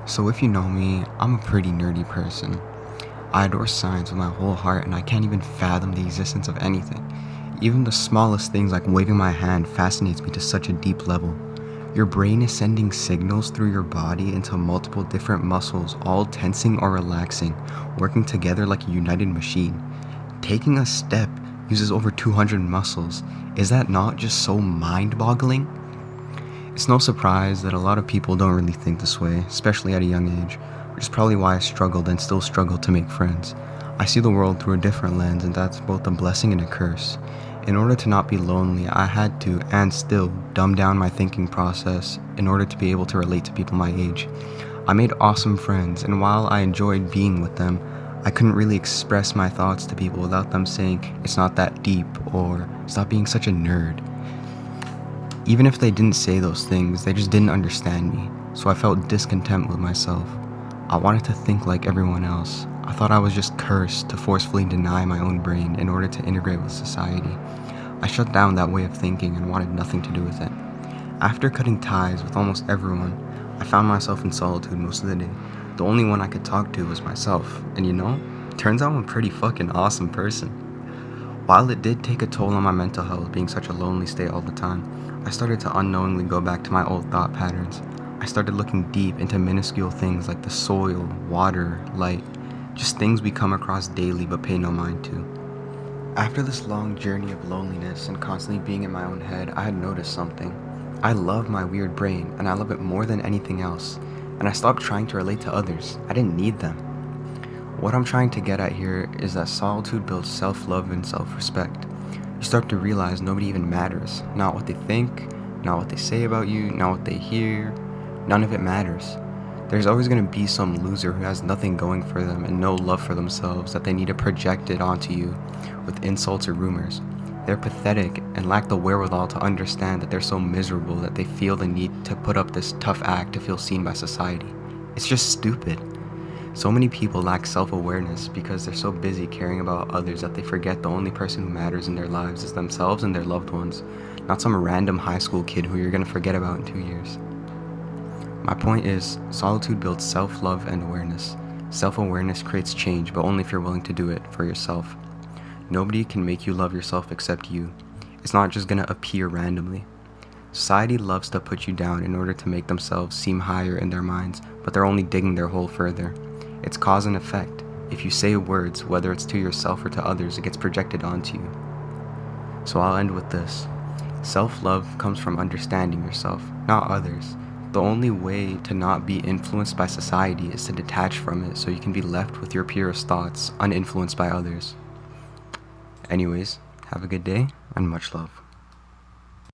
So if you know me, I'm a pretty nerdy person. I adore science with my whole heart and I can't even fathom the existence of anything. Even the smallest things like waving my hand fascinates me to such a deep level. Your brain is sending signals through your body into multiple different muscles, all tensing or relaxing, working together like a united machine. Taking a step uses over 200 muscles. Is that not just so mind-boggling? It's no surprise that a lot of people don't really think this way, especially at a young age, which is probably why I struggled and still struggle to make friends. I see the world through a different lens, and that's both a blessing and a curse. In order to not be lonely, I had to, and still, dumb down my thinking process in order to be able to relate to people my age. I made awesome friends, and while I enjoyed being with them, I couldn't really express my thoughts to people without them saying, "It's not that deep," or "Stop being such a nerd." Even if they didn't say those things, they just didn't understand me, so I felt discontent with myself. I wanted to think like everyone else. I thought I was just cursed to forcefully deny my own brain in order to integrate with society. I shut down that way of thinking and wanted nothing to do with it. After cutting ties with almost everyone, I found myself in solitude most of the day. The only one I could talk to was myself, and turns out I'm a pretty fucking awesome person. While it did take a toll on my mental health being such a lonely state all the time, I started to unknowingly go back to my old thought patterns. I started looking deep into minuscule things like the soil, water, light, just things we come across daily but pay no mind to. After this long journey of loneliness and constantly being in my own head, I had noticed something. I love my weird brain, and I love it more than anything else, and I stopped trying to relate to others. I didn't need them. What I'm trying to get at here is that solitude builds self-love and self-respect. You start to realize nobody even matters. Not what they think, not what they say about you, not what they hear. None of it matters. There's always going to be some loser who has nothing going for them and no love for themselves that they need to project it onto you with insults or rumors. They're pathetic and lack the wherewithal to understand that they're so miserable that they feel the need to put up this tough act to feel seen by society. It's just stupid. So many people lack self-awareness because they're so busy caring about others that they forget the only person who matters in their lives is themselves and their loved ones, not some random high school kid who you're gonna forget about in 2 years. My point is, solitude builds self-love and awareness. Self-awareness creates change, but only if you're willing to do it for yourself. Nobody can make you love yourself except you. It's not just gonna appear randomly. Society loves to put you down in order to make themselves seem higher in their minds, but they're only digging their hole further. It's cause and effect. If you say words, whether it's to yourself or to others, it gets projected onto you. So I'll end with this. Self-love comes from understanding yourself, not others. The only way to not be influenced by society is to detach from it so you can be left with your purest thoughts, uninfluenced by others. Anyways, have a good day and much love.